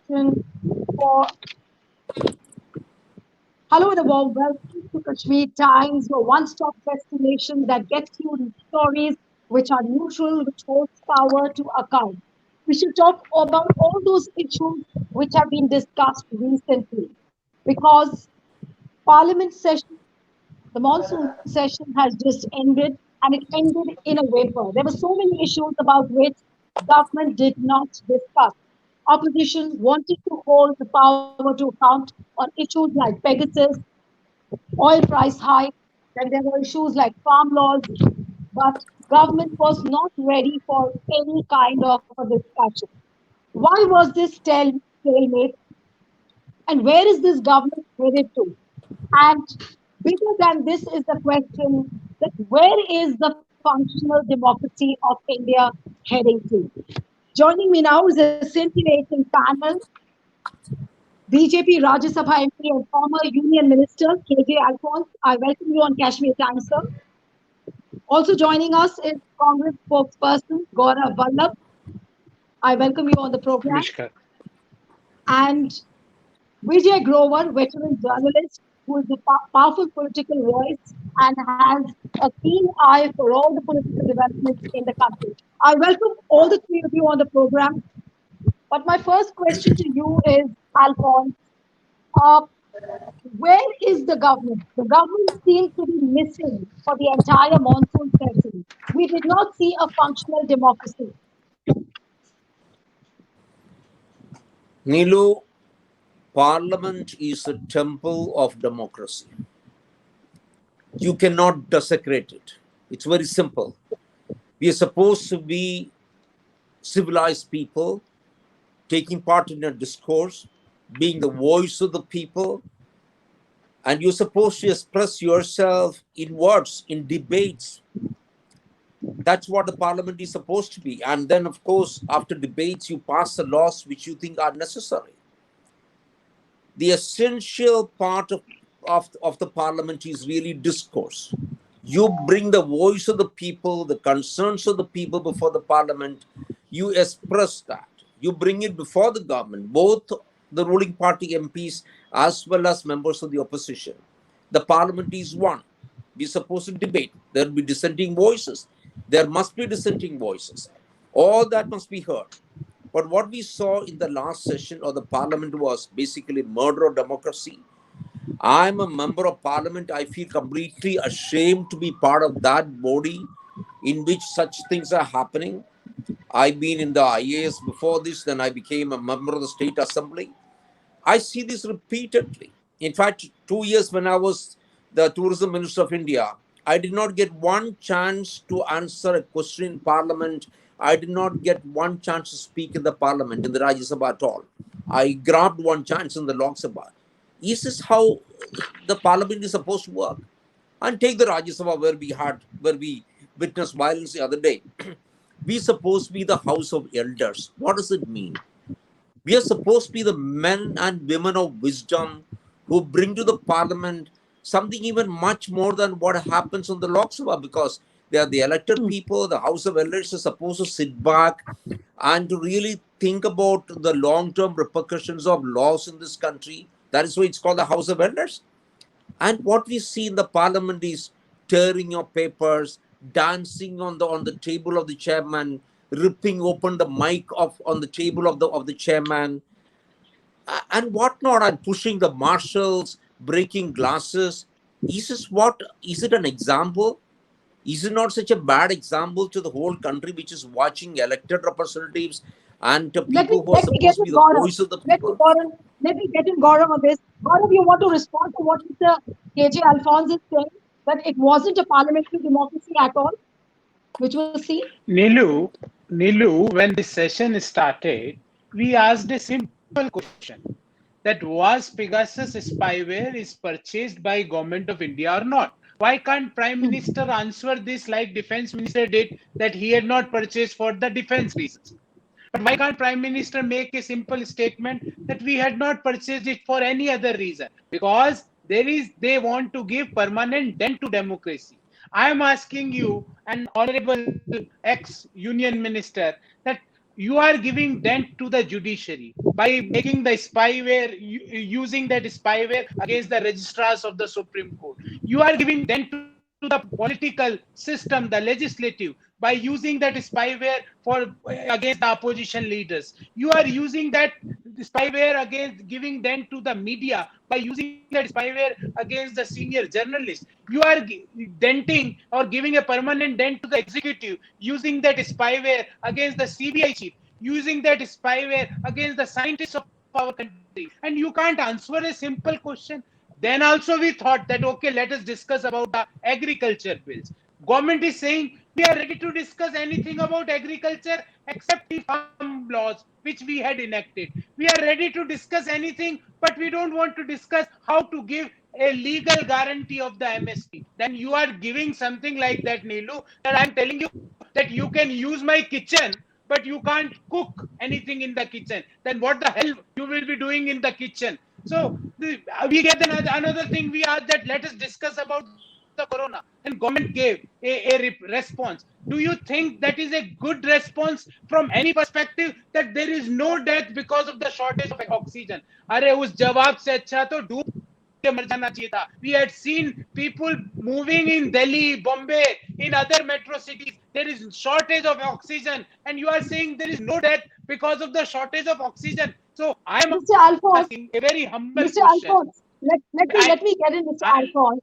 session for Hello and a warm welcome to Kashmir Times, your one-stop destination that gets you stories which are neutral, which holds power to account. We should talk about all those issues which have been discussed recently because Parliament session, the monsoon session has just ended and it ended in a vapor. There were so many issues about which government did not discuss. Opposition wanted to hold the power to account on issues like Pegasus, oil price hike, then there were issues like farm laws, but government was not ready for any kind of a discussion. Why was this stalemate and where is this government headed to? And bigger than this is the question that where is the functional democracy of India heading to? Joining me now is a scintillating panel, BJP Rajya Sabha MP and former Union Minister KJ Alphonse. I welcome you on Kashmir Times, sir. Also joining us is Congress spokesperson Gaurav Vallabh. I welcome you on the program. Namaskar. And Vijay Grover, veteran journalist who is a powerful political voice and has a keen eye for all the political developments in the country. I welcome all the three of you on the program. But my first question to you is, Alphonse, uh, where is the government? The government seems to be missing for the entire monsoon session. We did not see a functional democracy. Nilu, Parliament is a temple of democracy. You cannot desecrate it. It's very simple. We are supposed to be civilized people, taking part in a discourse, being the voice of the people, and you're supposed to express yourself in words, in debates. That's what the parliament is supposed to be. And then, of course, after debates, you pass the laws which you think are necessary. The essential part of the parliament is really discourse. You bring the voice of the people, the concerns of the people before the parliament. You express that. You bring it before the government, both the ruling party MPs as well as members of the opposition. The parliament is one. We're supposed to debate. There will be dissenting voices. There must be dissenting voices. All that must be heard. But what we saw in the last session of the parliament was basically murder of democracy. I'm a member of parliament. I feel completely ashamed to be part of that body in which such things are happening. I've been in the IAS before this, then I became a member of the state assembly. I see this repeatedly. In fact, 2 years when I was the tourism minister of India, I did not get one chance to answer a question in parliament. I did not get one chance to speak in the parliament, in the Rajya Sabha at all. I grabbed one chance in the Lok Sabha. Is this how the parliament is supposed to work? And take the Rajya Sabha where we witnessed violence the other day. We supposed to be the house of elders. What does it mean? We are supposed to be the men and women of wisdom who bring to the parliament something even much more than what happens on the Lok Sabha, because they are the elected people. The House of Elders is supposed to sit back and to really think about the long-term repercussions of laws in this country. That is why it's called the House of Elders. And what we see in the parliament is tearing your papers, dancing on the table of the chairman, ripping open the mic on the table of the chairman, and whatnot, and pushing the marshals, breaking glasses. Is it an example? Is it not such a bad example to the whole country which is watching elected representatives and to people who are Let me get supposed to be in the Gaurav. voice of the people? Let me get in Gaurav on this. Gaurav, you want to respond to what Mr. KJ Alphonse is saying, that it wasn't a parliamentary democracy at all, which was seen? Nilu, Nilu, when this session started, we asked a simple question that was Pegasus spyware is purchased by government of India or not? Why can't Prime Minister answer this like Defense Minister did, that he had not purchased for the defense reasons? But why can't Prime Minister make a simple statement that we had not purchased it for any other reason? Because they want to give permanent dent to democracy. I am asking you, an honorable ex-union minister, that you are giving dent to the judiciary by making the spyware, using that spyware against the registrars of the Supreme Court. You are giving dent to the political system, the legislative, by using that spyware for against the opposition leaders. You are using that spyware against, giving dent to the media by using that spyware against the senior journalists. You are denting or giving a permanent dent to the executive using that spyware against the CBI chief, using that spyware against the scientists of our country. And you can't answer a simple question. Then also we thought that, okay, let us discuss about the agriculture bills. Government is saying we are ready to discuss anything about agriculture except the farm laws which we had enacted. We are ready to discuss anything, but we don't want to discuss how to give a legal guarantee of the MSP. Then you are giving something like that, Neelu, that I'm telling you that you can use my kitchen, but you can't cook anything in the kitchen. Then what the hell you will be doing in the kitchen? So we get another thing. We asked that let us discuss about the corona, and government gave a response. Do you think that is a good response from any perspective, that there is no death because of the shortage of oxygen? अरे उस जवाब से अच्छा तो डूब के मर जाना चाहिए था. We had seen people moving in Delhi, Bombay, in other metro cities. There is shortage of oxygen, and you are saying there is no death because of the shortage of oxygen. So I am Mr. asking a Alphonse, very humble question. Mr. Alphonse, I, let me get in, Mr. I, Alphonse.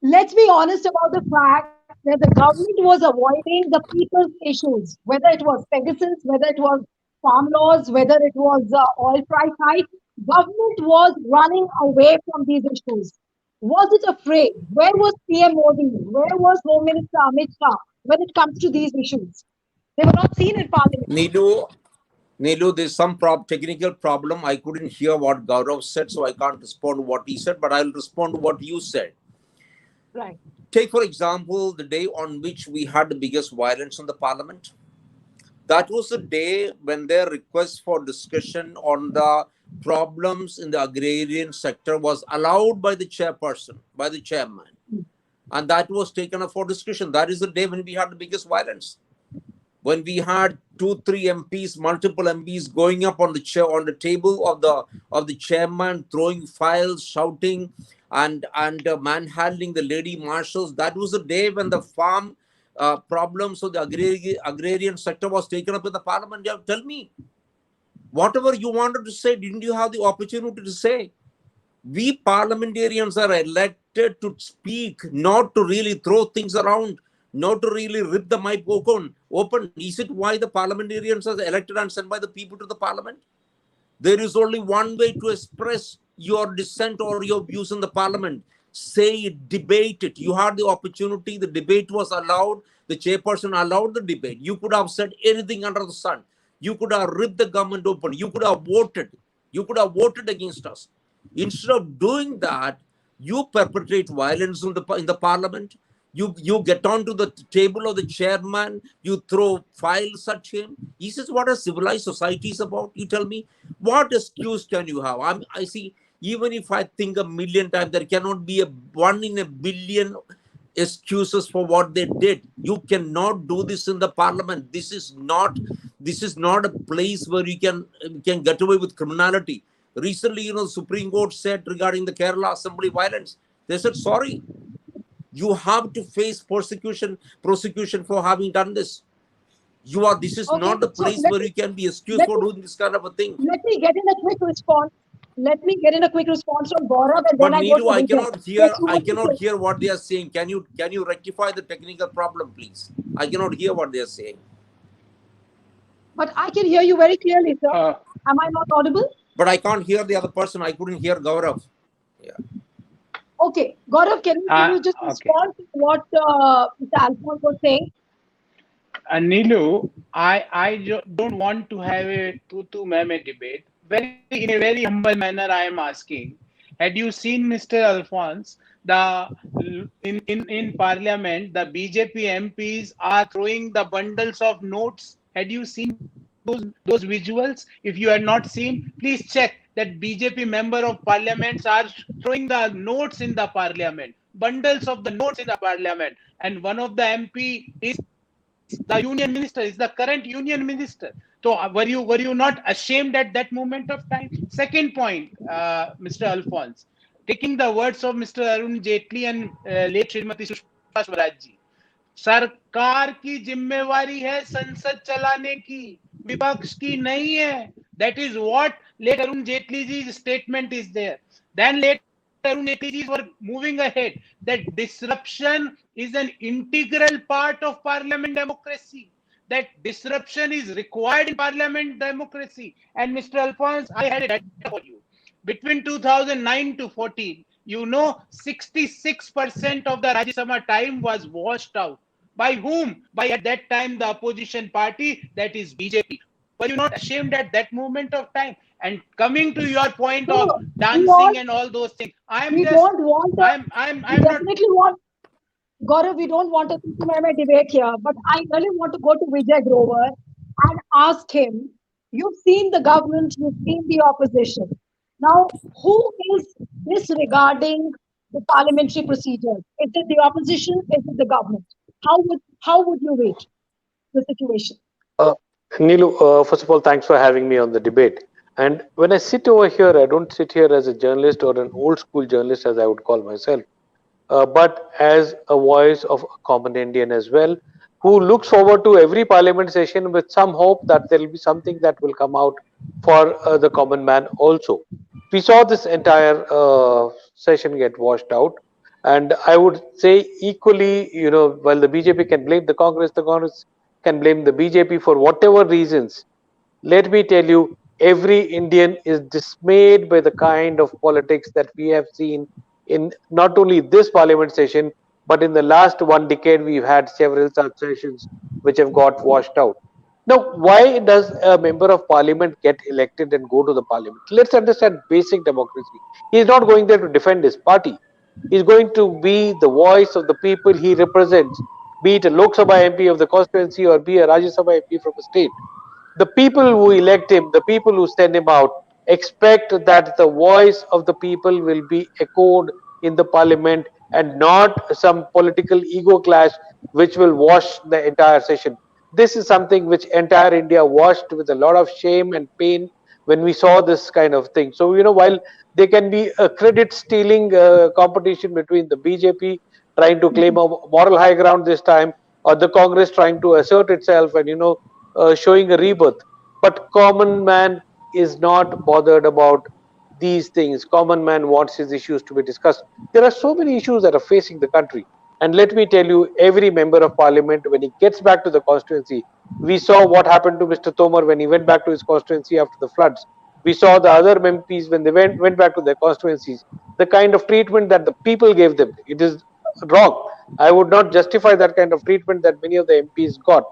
Let's be honest about the fact that the government was avoiding the people's issues, whether it was Pegasus, whether it was farm laws, whether it was oil price hike. Government was running away from these issues. Was it afraid? Where was PM Modi? Where was Home Minister Amit Shah when it comes to these issues? They were not seen in Parliament. Nilu, there's some technical problem. I couldn't hear what Gaurav said, so I can't respond to what he said, but I'll respond to what you said. Right. Take, for example, the day on which we had the biggest violence in the parliament. That was the day when their request for discussion on the problems in the agrarian sector was allowed by the chairperson, by the chairman. And that was taken up for discussion. That is the day when we had the biggest violence. When we had 2-3 MPs, multiple MPs going up on the chair, on the table of the chairman, throwing files, shouting, and manhandling the lady marshals. That was the day when the farm problems of the agrarian sector was taken up in the parliament. Yeah, tell me, whatever you wanted to say, didn't you have the opportunity to say? We parliamentarians are elected to speak, not to really throw things around, not to really rip the mic open. Is it why the parliamentarians are elected and sent by the people to the parliament? There is only one way to express your dissent or your views in the parliament. Say it, debate it. You had the opportunity, the debate was allowed, the chairperson allowed the debate. You could have said anything under the sun. You could have ripped the government open. You could have voted. You could have voted against us. Instead of doing that, you perpetrate violence in the parliament. You get onto the table of the chairman. You throw files at him. Is this what a civilized society is about? You tell me, what excuse can you have? I see. Even if I think a million times, there cannot be a 1 in a billion excuses for what they did. You cannot do this in the parliament. This is not a place where you can get away with criminality. Recently, the Supreme Court said regarding the Kerala Assembly violence, they said, sorry, you have to face prosecution for having done this. This is Okay, not the so place where you can be excused for doing this kind of a thing. let me get in a quick response. Let me get in a quick response from Gaurav, and But then I go Needu, to Vijay. I cannot hear what they are saying. Can you rectify the technical problem, please? I cannot hear what they are saying. But I can hear you very clearly, sir. uh, Am I not audible? But I can't hear the other person. I couldn't hear Gaurav. Yeah. Okay, Gaurav, can you just respond to what Mr. Alphonse was saying? Nilu, I don't want to have a tu meme debate. In a very humble manner, I am asking. Had you seen, Mr. Alphonse, in Parliament, the BJP MPs are throwing the bundles of notes? Had you seen those visuals? If you had not seen, please check that BJP member of parliaments are throwing the notes in the parliament, bundles of the notes in the parliament, and one of the MP is the union minister, is the current union minister. So were you not ashamed at that moment of time? Second point, Mr. Alphonse, taking the words of Mr. Arun Jaitley and late Srimati Sushma Swaraj ji, सरकार की जिम्मेवारी है संसद चलाने की, विपक्ष की नहीं है. That is what late Arun Jaitley ji's statement is there. Then late Arun Jaitley ji were moving ahead that disruption is an integral part of parliament democracy, that disruption is required in parliament democracy. And Mr. Alphonse, I had a data for you. Between 2009 to 14, 66% of the Rajya Sabha time was washed out. By whom? By at that time the opposition party, that is BJP. Were you not ashamed at that moment of time? And coming to your point of So we dancing want, and all those things, we don't want a, we I'm not. definitely want, Gaurav, we don't want a Sukumeme debate here, but I really want to go to Vijay Grover and ask him, you've seen the government, you've seen the opposition. Now, who is disregarding the parliamentary procedures? Is it the opposition? Is it the government? How would you rate the situation? Uh, Nilu, first of all, thanks for having me on the debate. And when I sit over here, I don't sit here as a journalist or an old school journalist, as I would call myself, but as a voice of a common Indian as well, who looks forward to every parliament session with some hope that there will be something that will come out for the common man also. We saw this entire session get washed out. And I would say equally, while the BJP can blame the Congress can blame the BJP for whatever reasons. Let me tell you, every Indian is dismayed by the kind of politics that we have seen in not only this parliament session, but in the last 1 decade, we've had several such sessions which have got washed out. Now, why does a member of parliament get elected and go to the parliament? Let's understand basic democracy. He's not going there to defend his party. He's going to be the voice of the people he represents, be it a Lok Sabha MP of the constituency or be a Rajya Sabha MP from a state. The people who elect him, the people who send him out, expect that the voice of the people will be echoed in the parliament and not some political ego clash which will wash the entire session. This is something which entire India watched with a lot of shame and pain when we saw this kind of thing. So, while there can be a credit stealing competition between the BJP trying to claim a moral high ground this time, or the Congress trying to assert itself and, showing a rebirth. But common man is not bothered about these things. Common man wants his issues to be discussed. There are so many issues that are facing the country. And let me tell you, every member of parliament, when he gets back to the constituency, we saw what happened to Mr. Tomar when he went back to his constituency after the floods. We saw the other MPs when they went back to their constituencies. The kind of treatment that the people gave them, it is wrong. I would not justify that kind of treatment that many of the MPs got.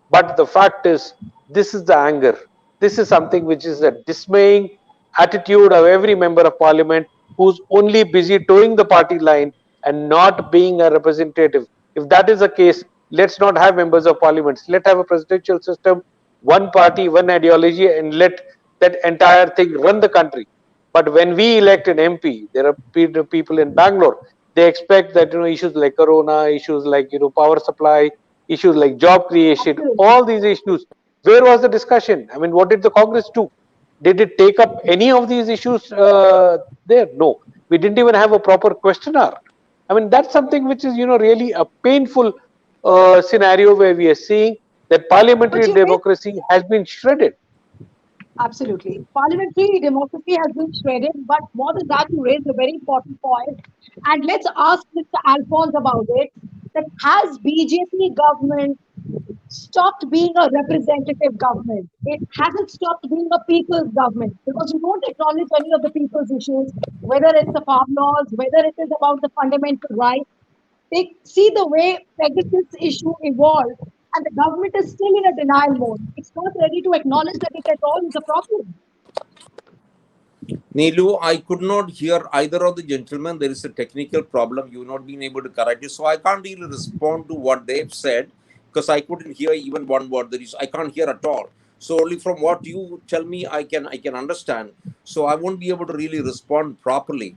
But the fact is, this is the anger. This is something which is a dismaying attitude of every member of parliament who's only busy towing the party line and not being a representative. If that is the case, let's not have members of parliament. Let's have a presidential system, one party, one ideology, and let that entire thing run the country. But when we elect an MP, there are people in Bangalore. They expect that issues like corona, issues like power supply, issues like job creation, Absolutely. all these issues. Where was the discussion? I mean, what did the Congress do? Did it take up any of these issues there? No. We didn't even have a proper question hour. I mean, that's something which is, really a painful scenario where we are seeing that But parliamentary you raised democracy has been shredded. Absolutely. Parliamentary democracy has been shredded, but more than that, you raised a very important point. And let's ask Mr. Alphonse about it. That has BJP government stopped being a representative government? It hasn't stopped being a people's government because you don't acknowledge any of the people's issues, whether it's the farm laws, whether it is about the fundamental rights. They see the way Pegasus issue evolved, and the government is still in a denial mode. It's not ready to acknowledge that it at all is a problem. Neelu, I could not hear either of the gentlemen. There is a technical problem. You've not been able to correct it. So I can't really respond to what they've said because I couldn't hear even one word. I can't hear at all. So only from what you tell me, I can understand. So I won't be able to really respond properly.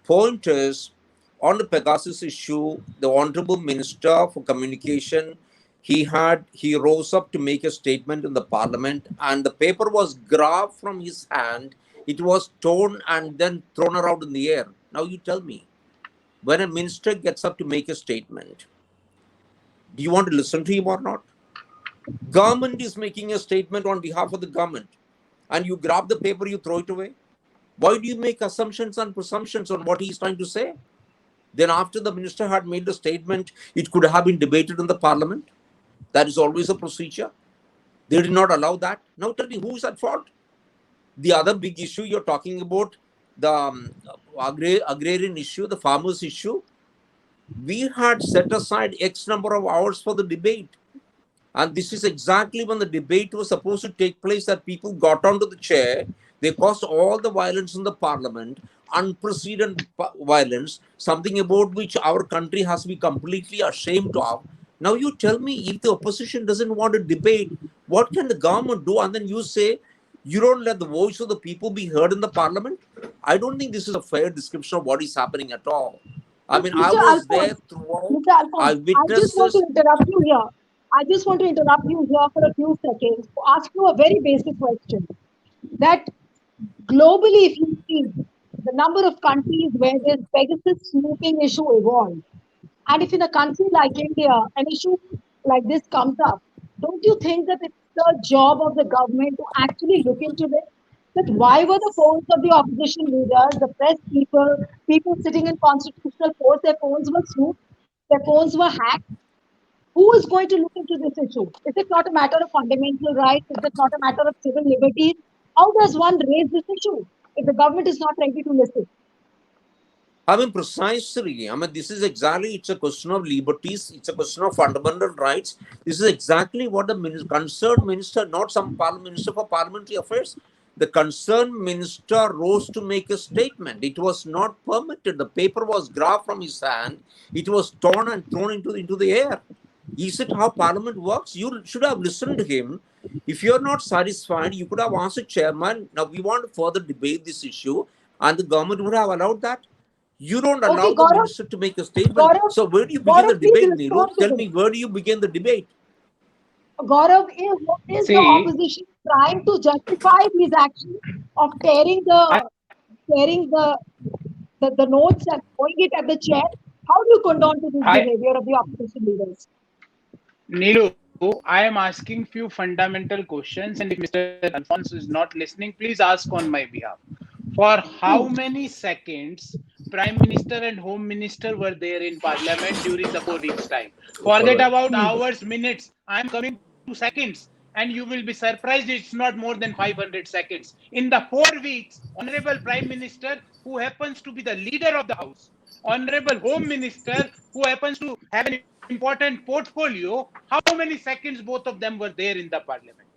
Point is, on the Pegasus issue, the Honorable Minister for Communication He rose up to make a statement in the parliament, and the paper was grabbed from his hand. It was torn and then thrown around in the air. Now you tell me, when a minister gets up to make a statement, do you want to listen to him or not? Government is making a statement on behalf of the government, and you grab the paper, you throw it away. Why do you make assumptions and presumptions on what he is trying to say? Then after the minister had made the statement, it could have been debated in the parliament. That is always a procedure. They did not allow that. Now tell me, who is at fault? The other big issue you're talking about, the agrarian issue, the farmers issue, we had set aside X number of hours for the debate. And this is exactly when the debate was supposed to take place, that people got onto the chair. They caused all the violence in the parliament, unprecedented violence, something about which our country has to be completely ashamed of. Now you tell me, if the opposition doesn't want to debate, what can the government do? And then you say, you don't let the voice of the people be heard in the parliament? I don't think this is a fair description of what is happening at all. I mean, I Mr. was there Alphonse, throughout. Mr. I Alphonse, I just witnessed want to this. interrupt you here. I just want to interrupt you here for a few seconds to ask you a very basic question. That globally, if you see the number of countries where this Pegasus snooping issue evolved, and if in a country like India, an issue like this comes up, don't you think that it's the job of the government to actually look into this? That why were the phones of the opposition leaders, the press people, people sitting in constitutional posts, their phones were snooped, their phones were hacked? Who is going to look into this issue? Is it not a matter of fundamental rights? Is it not a matter of civil liberties? How does one raise this issue if the government is not ready to listen? I mean, precisely. I mean, this is exactly, it's a question of liberties, it's a question of fundamental rights. This is exactly what the concerned minister, not some minister for parliamentary affairs, the concerned minister rose to make a statement. It was not permitted. The paper was grabbed from his hand, it was torn and thrown into the air. Is it how parliament works? You should have listened to him. If you're not satisfied, you could have asked the chairman, now we want to further debate this issue, and the government would have allowed that. You don't allow Okay, the Gaurav, minister to make a statement. Gaurav, So where do you begin the Gaurav, please debate, Nilu? respond to Tell this. me, where do you begin the debate? Gaurav, is the See, opposition trying to justify these actions of tearing the notes and throwing it at the chair? How do you condone to this I behavior of the opposition leaders? Nilu, I am asking few fundamental questions, and if Mr. Alphonse is not listening, please ask on my behalf. For how Hmm. many seconds Prime Minister and Home Minister were there in Parliament during the 4 weeks time? Forget about Hmm. hours, minutes. I am coming to seconds, and you will be surprised it's not more than 500 seconds. In the 4 weeks, Honorable Prime Minister, who happens to be the leader of the House, Honorable Home Minister, who happens to have an important portfolio, how many seconds both of them were there in the Parliament?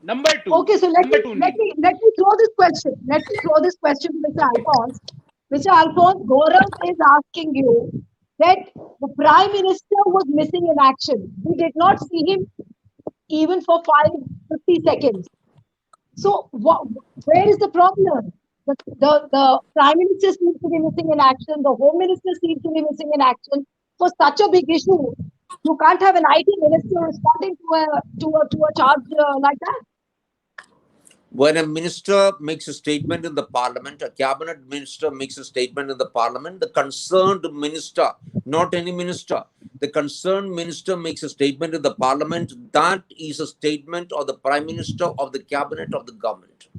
Okay, so Number two, Nilu. let me throw this question. Let me throw this question to Mr. Alphonse. Mr. Alphonse, Gaurav is asking you that the Prime Minister was missing in action. We did not see him even for 50 seconds. So where is the problem? The Prime Minister seems to be missing in action. The Home Minister seems to be missing in action for such a big issue. You can't have an IT minister responding to a charge like that. When a minister makes a statement in the parliament, a cabinet minister makes a statement in the parliament, the concerned minister, not any minister, the concerned minister makes a statement in the parliament, that is a statement of the prime minister, of the cabinet, of the government.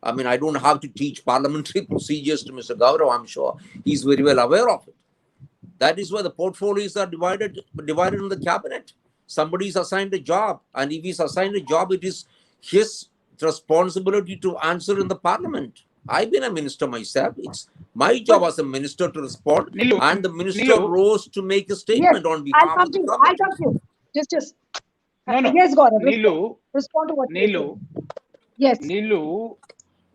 I mean, I don't have to teach parliamentary procedures to Mr. Gaurav. I'm sure he's very well aware of it. That is why the portfolios are divided in the cabinet. Somebody is assigned a job, and if he's assigned a job, it is his responsibility to answer in the parliament. I've been a minister myself. It's my But job as a minister to respond, Nilu, and the minister Nilu, rose to make a yes, statement on I'll behalf come of to the you. I'll government. come to you. Just no, no, yes, Gaurav, respond. Nilu, Respond to what you're saying. Nilu, Yes. Nilu,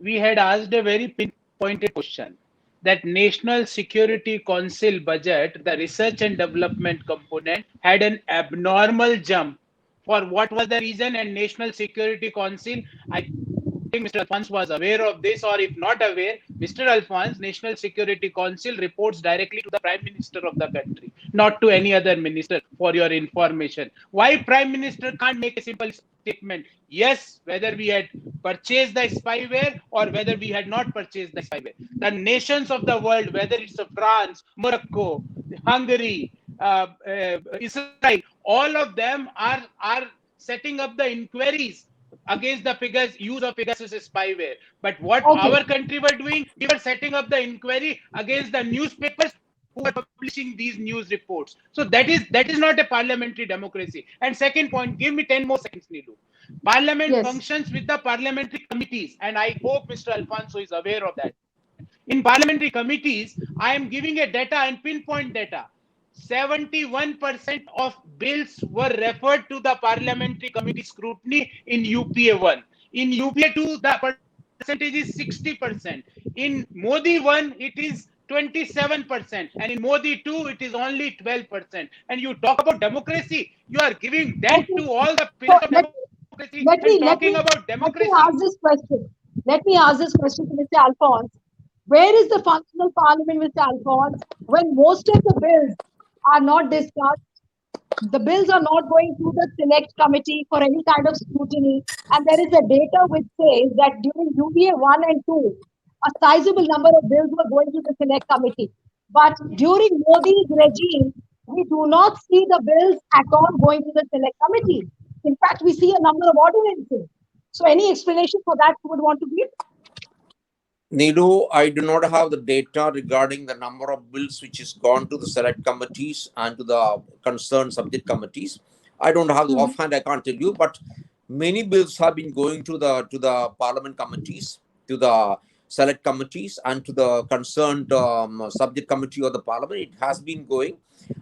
we had asked a very pinpointed question that National Security Council budget, the research and development component, had an abnormal jump. For what was the reason? And National Security Council, I Mr. Alphonse was aware of this, or if not aware, Mr. Alphonse, National Security Council reports directly to the Prime Minister of the country, not to any other minister, for your information. Why Prime Minister can't make a simple statement? Yes, whether we had purchased the spyware or whether we had not purchased the spyware. The nations of the world, whether it's France, Morocco, Hungary, Israel, all of them are setting up the inquiries against the use of Pegasus spyware. But what Okay. our country were doing, we were setting up the inquiry against the newspapers who were publishing these news reports. So that is not a parliamentary democracy. And second point, give me 10 more seconds, Nilu. Parliament Yes. functions with the parliamentary committees, and I hope Mr. Alfonso is aware of that. In parliamentary committees, I am giving a data and pinpoint data. 71% of bills were referred to the parliamentary committee scrutiny in UPA 1. In UPA 2, the percentage is 60%. In Modi 1, it is 27%. And in Modi 2, it is only 12%. And you talk about democracy, you are giving dent Okay. to all the So pillars of democracy and let me talking let about me let me democracy. ask this question. Let me ask this question to Mr. Alphonse. Where is the functional parliament, Mr. Alphonse, when most of the bills are not discussed? The bills are not going through the select committee for any kind of scrutiny. And there is a data which says that during UBA 1 and 2, a sizable number of bills were going to the select committee. But during Modi's regime, we do not see the bills at all going to the select committee. In fact, we see a number of ordinances. So, any explanation for that you would want to give? Nilu, I do not have the data regarding the number of bills which is gone to the select committees and to the concerned subject committees. I don't have the Mhm. offhand, I can't tell you, but many bills have been going to the parliament committees, to the select committees, and to the concerned subject committee of the parliament. It has been going.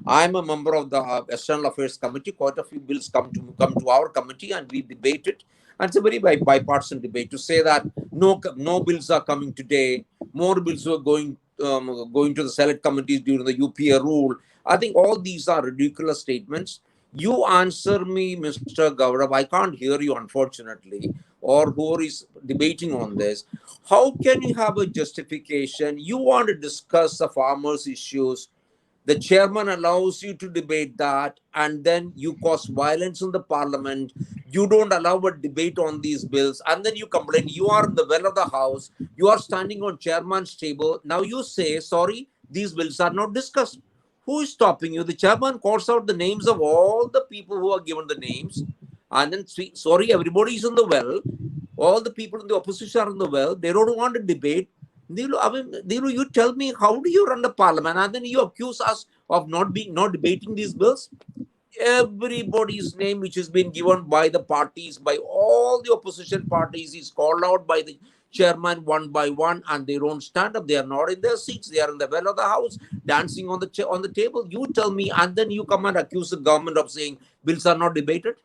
I am a member of the External Affairs Committee. Quite a few bills come to our committee, and we debate it. And it's a very bipartisan debate. To say that no bills are coming today, more bills were going to the select committees during the UPA rule. I think all these are ridiculous statements. You answer me, Mr. Gaurav. I can't hear you, unfortunately, or who is debating on this. How can you have a justification? You want to discuss the farmers' issues. The chairman allows you to debate that, and then you cause violence in the parliament. You don't allow a debate on these bills, and then you complain. You are in the well of the house. You are standing on chairman's table. Now you say, sorry, these bills are not discussed. Who is stopping you? The chairman calls out the names of all the people who are given the names, and then sorry, everybody is in the well. All the people in the opposition are in the well. They don't want to debate. Neelu, you tell me, how do you run the parliament? And then you accuse us of not debating these bills. Everybody's name which has been given by the parties, by all the opposition parties, is called out by the chairman one by one, and they don't stand up. They are not in their seats. They are in the well of the house, dancing on the table. You tell me, and then you come and accuse the government of saying bills are not debated.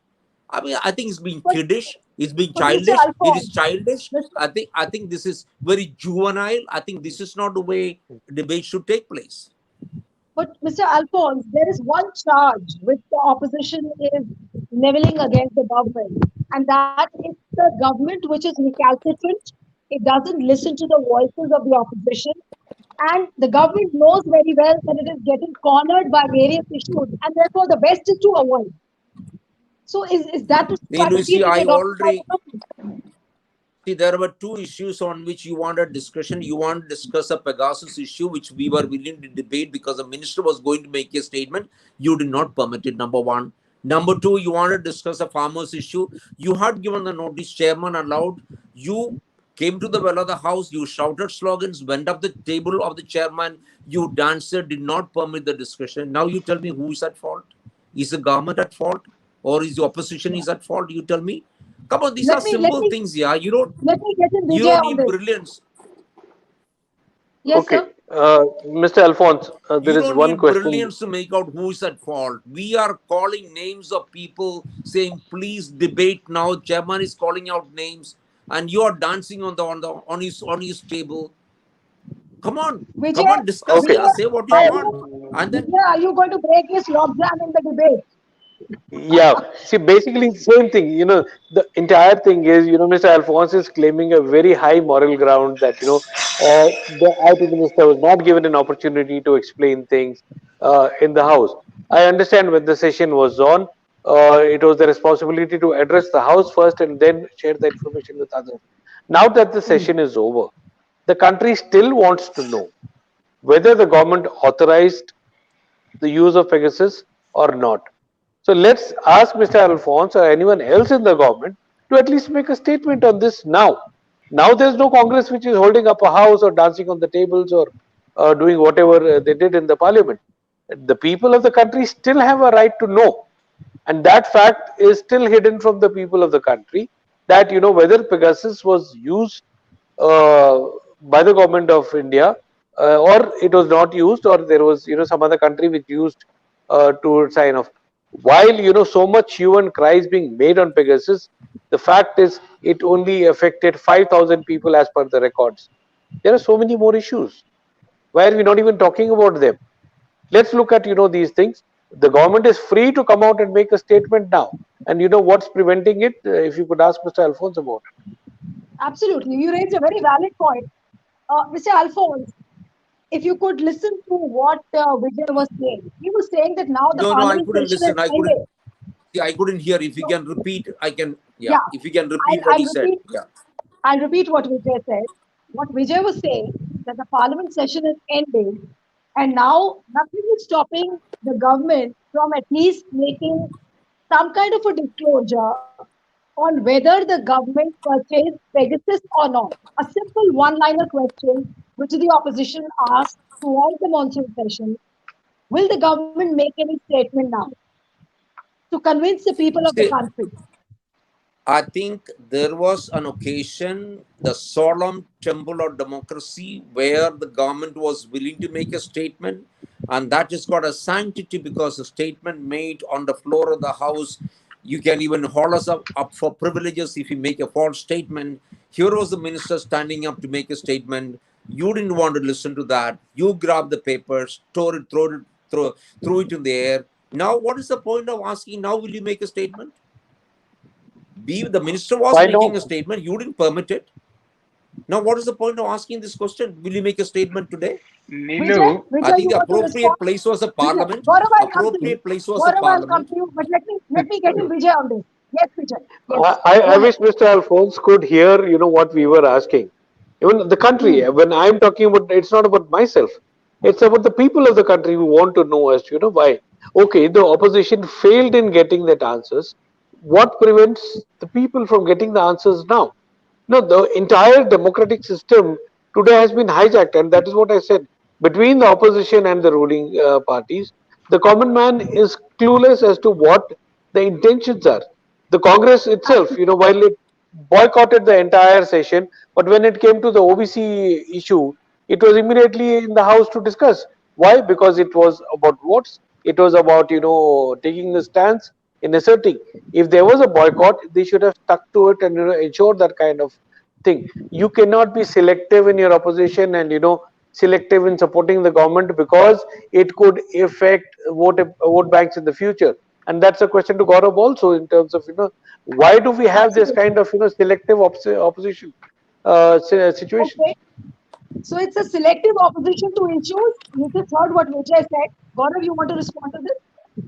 I mean, I think it's being But, kiddish. It's being but Mr. childish. It is Alphonse, childish. Mr. I think this is very juvenile. I think this is not the way debate should take place. But Mr. Alphonse, there is one charge which the opposition is leveling against the government, and that is the government which is recalcitrant. It doesn't listen to the voices of the opposition, and the government knows very well that it is getting cornered by various issues, and therefore the best is to avoid. So, is that the You strategy see, being I adopted by the already government? see there were two issues on which you wanted discussion. You want to discuss a Pegasus issue, which we were willing to debate because the minister was going to make a statement. You did not permit it. Number one. Number two, you wanted to discuss a farmers issue. You had given the notice, chairman allowed. You came to the well of the house. You shouted slogans, went up the table of the chairman. You danced, did not permit the discussion. Now you tell me who is at fault? Is the government at fault, or is the opposition is at fault? You tell me. Come on, these are Let me let simple me things. Yeah, you don't let me get in you Vijay don't on need this. brilliance. Yes, Okay, sir. Mr. Alphonse, there You is don't one need question. brilliance to make out who is at fault. We are calling names of people, saying, "Please debate now." Chairman is calling out names, and you are dancing on his table. Come Vijay, on, discuss. Okay, Yeah, Vijay, say what you are want, you and then Vijay, are you going to break his logjam in the debate? Yeah, see, basically, same thing. The entire thing is, Mr. Alphonse is claiming a very high moral ground that, the IT minister was not given an opportunity to explain things in the House. I understand when the session was on, it was the responsibility to address the House first and then share the information with others. Now that the session is over, the country still wants to know whether the government authorized the use of Pegasus or not. So let's ask Mr. Alphonse or anyone else in the government to at least make a statement on this now. Now there's no Congress which is holding up a house or dancing on the tables or doing whatever they did in the parliament. The people of the country still have a right to know, and that fact is still hidden from the people of the country, that whether Pegasus was used uh, by the government of India, or it was not used, or there was some other country which used to sign off. While so much hue and cry is being made on Pegasus, the fact is it only affected 5,000 people as per the records. There are so many more issues. Why are we not even talking about them? Let's look at these things. The government is free to come out and make a statement now, and what's preventing it? If you could ask Mr. Alphonse about Absolutely. You raised a very valid point. Mr. Alphonse, if you could listen to what Vijay was saying, he was saying that now the No, I parliament couldn't session has listen. I couldn't. ended. See, I couldn't hear. If you can repeat, I can. Yeah, Yeah, if you can repeat I'll, what I'll he said. repeat. Yeah. I'll repeat what Vijay said. What Vijay was saying that the parliament session is ended, and now nothing is stopping the government from at least making some kind of a disclosure on whether the government purchased Pegasus or not. A simple one-liner question which the opposition asked throughout the monsoon session. Will the government make any statement now to convince the people of the See, country? I think there was an occasion, the solemn temple of democracy, where the government was willing to make a statement, and that has got a sanctity because a statement made on the floor of the house. You can even haul us up for privileges if you make a false statement. Here was the minister standing up to make a statement. You didn't want to listen to that. You grabbed the papers, tore it, throw it in the air. Now, what is the point of asking? Now, will you make a statement? The minister it. was Why making a no? statement. You didn't permit it. Now, what is the point of asking this question? Will you make a statement today? Vijay, Nilu, I Vijay, think you the want to respond? appropriate place was the Vijay, parliament. Gaurav, I'll come to you. Appropriate place was the Gaurav, I'll come parliament. to you, but let me get in Vijay on this. Yes, Vijay. Yes, go I ahead. wish Mr. Alphonse could hear, what we were asking. Even the country, Hmm. when I'm talking about, it's not about myself. It's about the people of the country who want to know as to, why. Okay, the opposition failed in getting that answers. What prevents the people from getting the answers now? No, the entire democratic system today has been hijacked, and that is what I said. Between the opposition and the ruling parties, the common man is clueless as to what the intentions are. The Congress itself, Absolutely. while it boycotted the entire session, but when it came to the OBC issue, it was immediately in the House to discuss. Why? Because it was about votes. It was about taking a stance in asserting. If there was a boycott, they should have stuck to it and ensure that kind of thing. You cannot be selective in your opposition and selective in supporting the government because it could affect vote banks in the future. And that's a question to Gaurav also, in terms of why do we have this Absolutely. kind of selective opposition situation? Okay. So it's a selective opposition to issues. You just heard what Vijay said. Gaurav, you want to respond to this?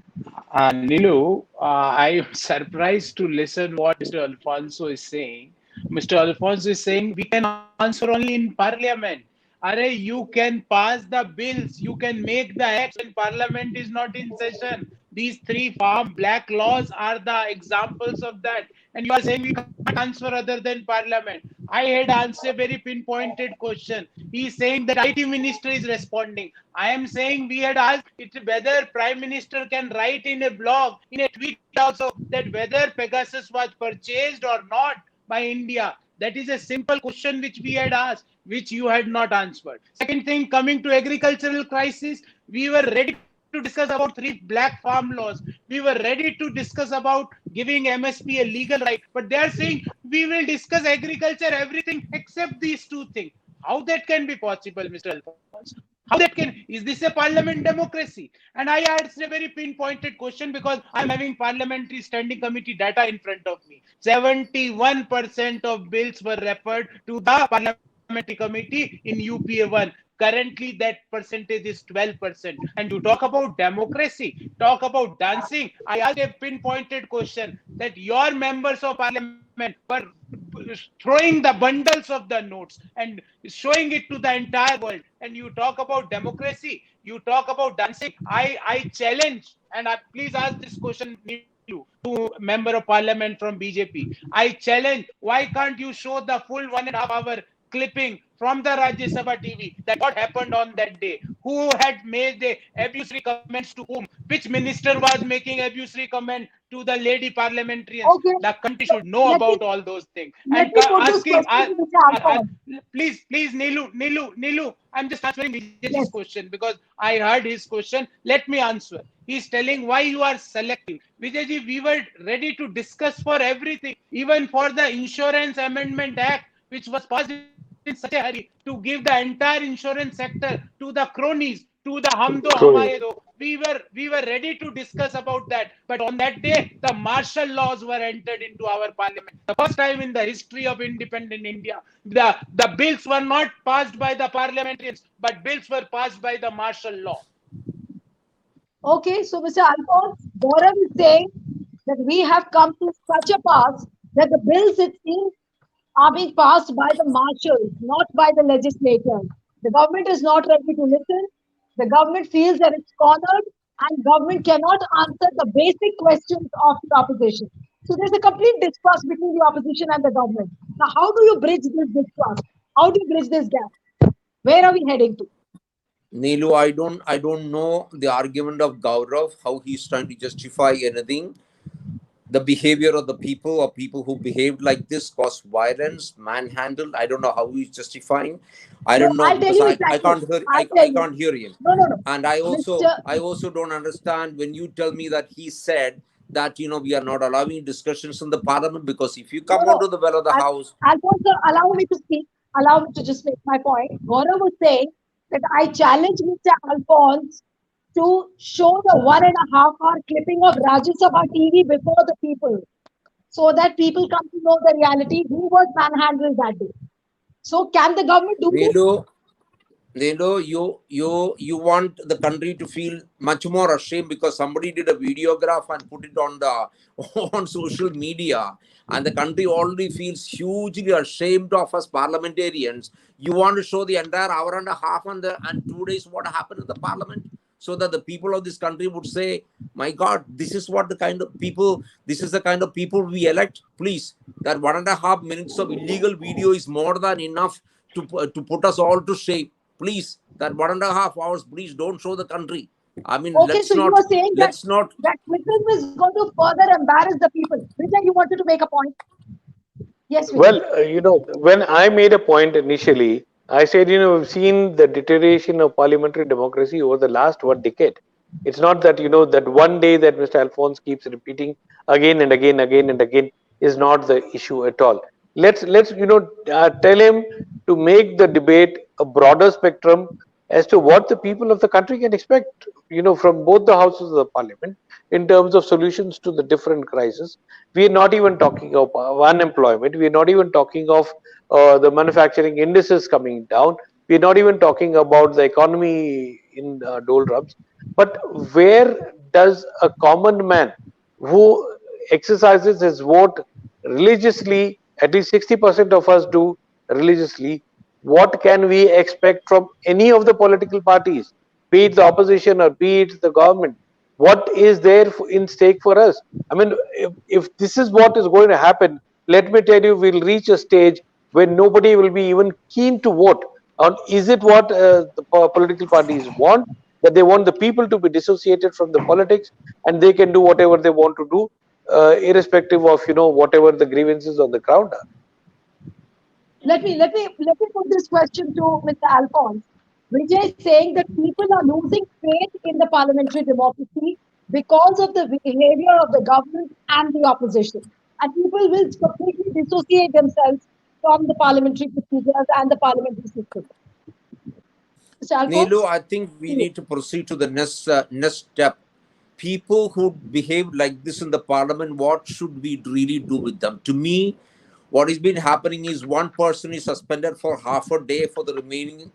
Nilu, I'm surprised to listen what Mr. Alfonso is saying. Mr. Alfonso is saying we can answer only in parliament. Are you can pass the bills, you can make the acts when parliament is not in session. These three farm black laws are the examples of that. And you are saying we can't answer other than parliament. I had answered a very pinpointed question. He is saying that IT minister is responding. I am saying we had asked it whether Prime Minister can write in a blog, in a tweet also, that whether Pegasus was purchased or not by India. That is a simple question which we had asked, which you had not answered. Second thing, coming to agricultural crisis, we were ready to discuss about three black farm laws. We were ready to discuss about giving MSP a legal right. But they are saying we will discuss agriculture, everything except these two things. How that can be possible, Mr. Alphonse? How that can, is this a parliament democracy? And I asked a very pinpointed question because I'm having parliamentary standing committee data in front of me. 71% of bills were referred to the parliamentary committee in UPA 1. Currently, that percentage is 12%. And you talk about democracy, talk about dancing. I asked a pinpointed question that your members of parliament were throwing the bundles of the notes and showing it to the entire world. And you talk about democracy, you talk about dancing. I challenge, and please ask this question, Nilu, to member of parliament from BJP. I challenge, why can't you show the full 1.5 hour clipping from the Rajya Sabha TV that what happened on that day? Who had made the abusive comments to whom? Which minister was making abusive comment to the lady parliamentarians? Okay, The country so should know let me about all those things. let And me put this asking, question to Mr. Alphonse. please, Nilu, I'm just answering Vijay's Yes. question because I heard his question. Let me answer. He's telling why you are selecting. Vijayji, we were ready to discuss for everything, even for the Insurance Amendment Act, which was passed in such a hurry to give the entire insurance sector to the cronies, to the hum do hamare True. do. We were ready to discuss about that. But on that day, the martial laws were entered into our parliament. The first time in the history of independent India, the bills were not passed by the parliamentarians, but bills were passed by the martial law. Okay, so Mr. Alphonse, Gaurav is saying that we have come to such a pass that the bills, it seems, are being passed by the marshals, not by the legislators. The government is not ready to listen. The government feels that it's cornered, and government cannot answer the basic questions of the opposition. So there's a complete distrust between the opposition and the government. Now, how do you bridge this distrust? How do you bridge this gap? Where are we heading to? Neelu, I don't know the argument of Gaurav, how he's trying to justify anything. The behavior of the people or people who behaved like this caused violence, manhandled. I don't know how he's justifying. I No, don't know I'll tell because you I exactly. can't hear I'll I tell you. can't hear him. No, no, no. And I also Mr. I also don't understand when you tell me that he said that we are not allowing discussions in the parliament, because if you No, come no. onto the well of the house. Alfonso, allow me to speak. Allow me to just make my point. Gaurav was saying that I challenge Mr. Alphonse to show the 1.5 hour clipping of Rajya Sabha TV before the people so that people come to know the reality who was manhandled that day. So, can the government do this? Nelu, you want the country to feel much more ashamed because somebody did a videograph and put it on the on social media, and the country already feels hugely ashamed of us parliamentarians. You want to show the entire hour and a half and 2 days what happened in the parliament, so that the people of this country would say, "My God, this is what the kind of people, this is the kind of people we elect." Please, that 1.5 minutes of illegal video is more than enough to put us all to shame. Please, that 1.5 hours, please don't show the country. I mean, Okay, so you are saying that let's not. that clipping is going to further embarrass the people. Vijay, you wanted to make a point? Yes, Vijay. Well, when I made a point initially, I said, we've seen the deterioration of parliamentary democracy over the last 1 decade. It's not that, that one day that Mr. Alphonse keeps repeating again and again, again and again is not the issue at all. Let's tell him to make the debate a broader spectrum as to what the people of the country can expect, from both the houses of the parliament in terms of solutions to the different crises. We are not even talking of unemployment. We are not even talking of the manufacturing indices coming down. We are not even talking about the economy in doldrums. But where does a common man who exercises his vote religiously, at least 60% of us do religiously, what can we expect from any of the political parties, be it the opposition or be it the government? What is there in stake for us? I mean, if this is what is going to happen, let me tell you, we'll reach a stage where nobody will be even keen to vote on, is it what the political parties want, that they want the people to be dissociated from the politics and they can do whatever they want to do, irrespective of whatever the grievances on the ground are. Let me put this question to Mr. Alphonse. Vijay is saying that people are losing faith in the parliamentary democracy because of the behavior of the government and the opposition. And people will completely dissociate themselves from the parliamentary procedures and the parliamentary system. Mr. Nilu, Alphonse? I think we To need to proceed to the next step. People who behave like this in the parliament, what should we really do with them? To me, what has been happening is one person is suspended for half a day for the remaining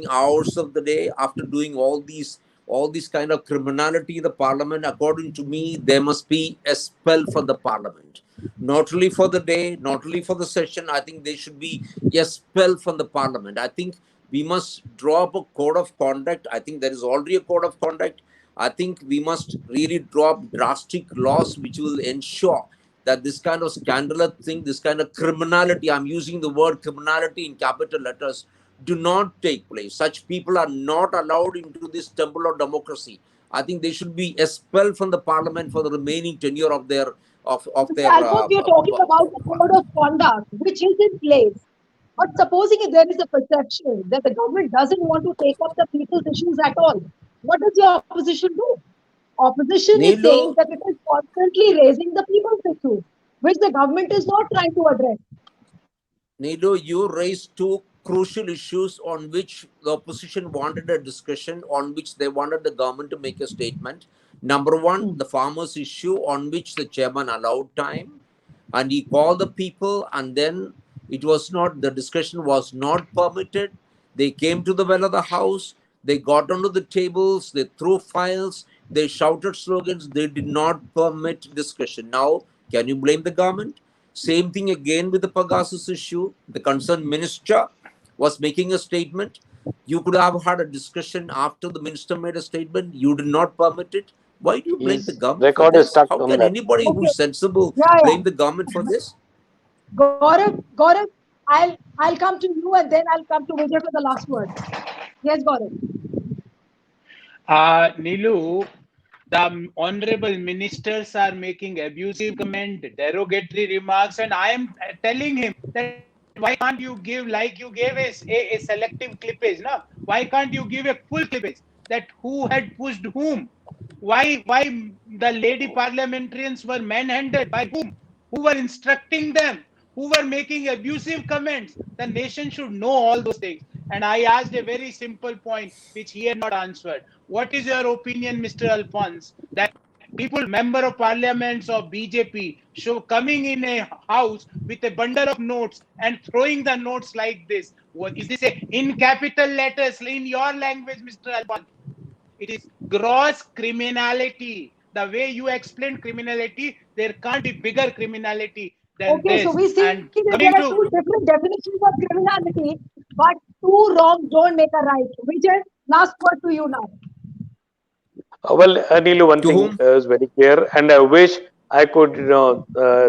hours of the day after doing all these kind of criminality in the parliament. According to me, they must be expelled from the parliament. Not only for the day, not only for the session. I think they should be expelled from the parliament. I think we must draw up a code of conduct. I think there is already a code of conduct. I think we must really draw up drastic laws which will ensure that this kind of scandalous thing, this kind of criminality, I'm using the word criminality in capital letters, do not take place. Such people are not allowed into this temple of democracy. I think they should be expelled from the parliament for the remaining tenure of their of Mr. their Alphonse, we are talking about the code of conduct, which is in place. But supposing if there is a perception that the government doesn't want to take up the people's issues at all, what does the opposition do? Opposition is saying Nilo, that it is constantly raising the people's issues, which the government is not trying to address. Nido, you raised two crucial issues on which the opposition wanted a discussion, on which they wanted the government to make a statement. Number one, Hmm. the farmers' issue, on which the chairman allowed time, and he called the people, and then the discussion was not permitted. They came to the well of the house, they got onto the tables, they threw files, they shouted slogans, they did not permit discussion. Now, can you blame the government? Same thing again with the Pegasus issue. The concerned minister was making a statement. You could have had a discussion after the minister made a statement. You did not permit it. Why do you blame the His government for record is this? stuck How on can that. anybody Okay, who's sensible yeah, blame yeah. the government for this? Gaurav, I'll come to you and then I'll come to Vijay for the last word. Yes, Gaurav. Nilu, the honorable ministers are making abusive comment, derogatory remarks, and I am telling him that why can't you give, like you gave a selective clippage, no? Why can't you give a full clippage that who had pushed whom? Why the lady parliamentarians were manhandled by whom? Who were instructing them? Who were making abusive comments? The nation should know all those things. And I asked a very simple point which he had not answered. What is your opinion, Mr. Alphonse, that people, member of parliaments of BJP, show coming in a house with a bundle of notes and throwing the notes like this? What is this in capital letters in your language, Mr. Alphonse? It is gross criminality. The way you explained criminality, there can't be bigger criminality than Okay, so this. we see that And there are coming two to different definitions of criminality, but two wrongs don't make a right. Vijay, last word to you now. Well, Nilu, one To thing whom? is very clear, and I wish I could,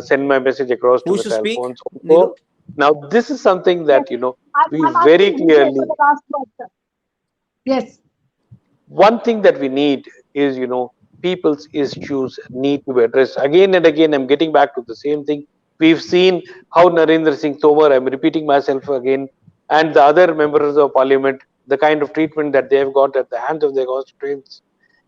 send my message across to Who is to Mr. speak? Alphonse also. Nilu? Now, this is something Yes, that we I'm very asking Vijay for clearly. the last word, sir. Yes. One thing that we need is, people's issues need to be addressed again and again. I'm getting back to the same thing. We've seen how Narendra Singh Tomar, I'm repeating myself again, and the other members of parliament, the kind of treatment that they have got at the hands of their constituents.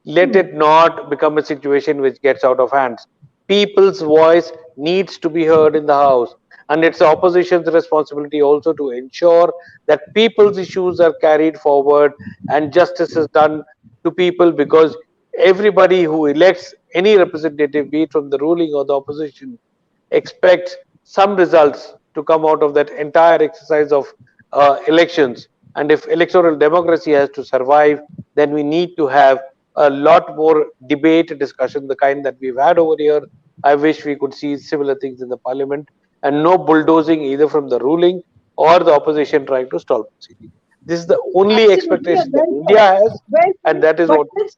Let Hmm. it not become a situation which gets out of hands. People's voice needs to be heard in the house, and it's the opposition's responsibility also to ensure that people's issues are carried forward and justice is done to people, because everybody who elects any representative, be it from the ruling or the opposition, expects some results to come out of that entire exercise of elections. And if electoral democracy has to survive, then we need to have a lot more debate, discussion, the kind that we've had over here. I wish we could see similar things in the parliament, and no bulldozing either from the ruling or the opposition trying to stall proceedings. This is the only Absolutely, expectation that well India said. has, Well and said. that is But what. since,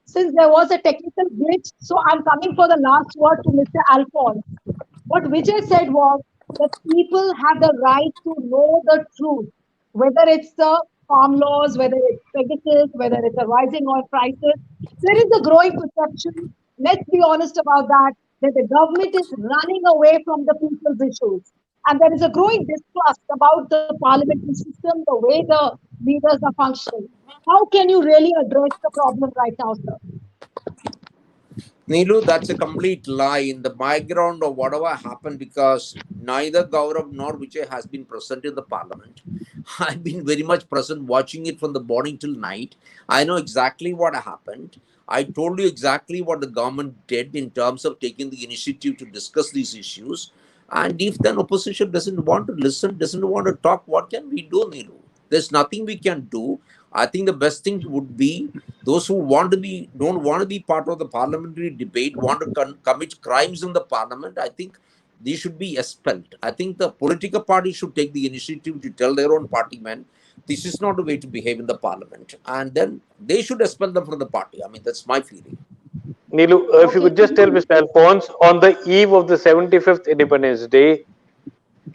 since there was a technical glitch, so I'm coming for the last word to Mr. Alphonse. What Vijay said was that people have the right to know the truth, whether it's the farm laws, whether it's Pegasus, whether it's the rising oil prices. There is a growing perception, let's be honest about that the government is running away from the people's issues. And there is a growing distrust about the parliamentary system, the way the leaders are functioning. How can you really address the problem right now, sir? Nilu, that's a complete lie in the background of whatever happened, because neither Gaurav nor Vijay has been present in the parliament. I've been very much present watching it from the morning till night. I know exactly what happened. I told you exactly what the government did in terms of taking the initiative to discuss these issues. And if then opposition doesn't want to listen, doesn't want to talk, what can we do, Nilu? There's nothing we can do. I think the best thing would be those who don't want to be part of the parliamentary debate, want to commit crimes in the parliament. I think they should be expelled. I think the political party should take the initiative to tell their own party men this is not the way to behave in the parliament, and then they should expel them from the party. I mean, that's my feeling. Nilu, if you Okay, could so just tell Mr. Alphonse, on the eve of the 75th Independence Day,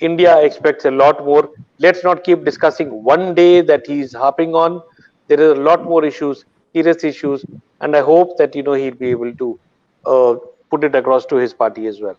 India expects a lot more. Let's not keep discussing one day that he's harping on. There is a lot more issues, serious issues, and I hope that he'll be able to uh, put it across to his party as well.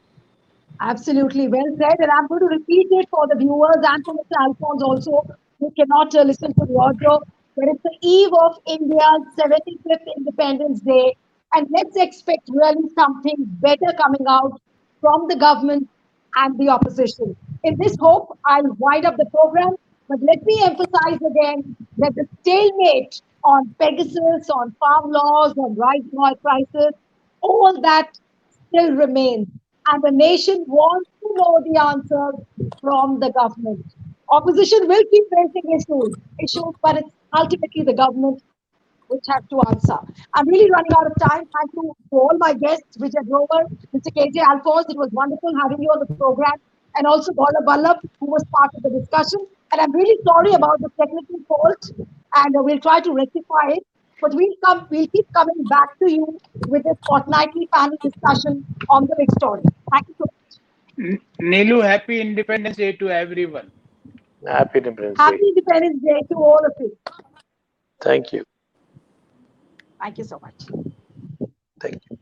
absolutely well said. And I'm going to repeat it for the viewers and for Mr. Alphonse also, who cannot listen to the audio. But it's the eve of India's 75th Independence Day. And let's expect really something better coming out from the government and the opposition. In this hope, I'll wind up the program. But let me emphasize again that the stalemate on Pegasus, on farm laws, on rising oil prices, all that still remains. And the nation wants to know the answers from the government. Opposition will keep raising issues, but it's ultimately the government which has to answer. I'm really running out of time. Thank you to all my guests, Vijay Grover, Mr. KJ Alphonse. It was wonderful having you on the program, and also Gaurav Vallabh, who was part of the discussion. And I'm really sorry about the technical fault, and we'll try to rectify it. But we'll keep coming back to you with a fortnightly panel discussion on the big story. Thank you so much. Nilu, happy Independence Day to everyone. Happy Independence Day. Happy Independence Day to all of you. Thank you. Thank you so much. Thank you.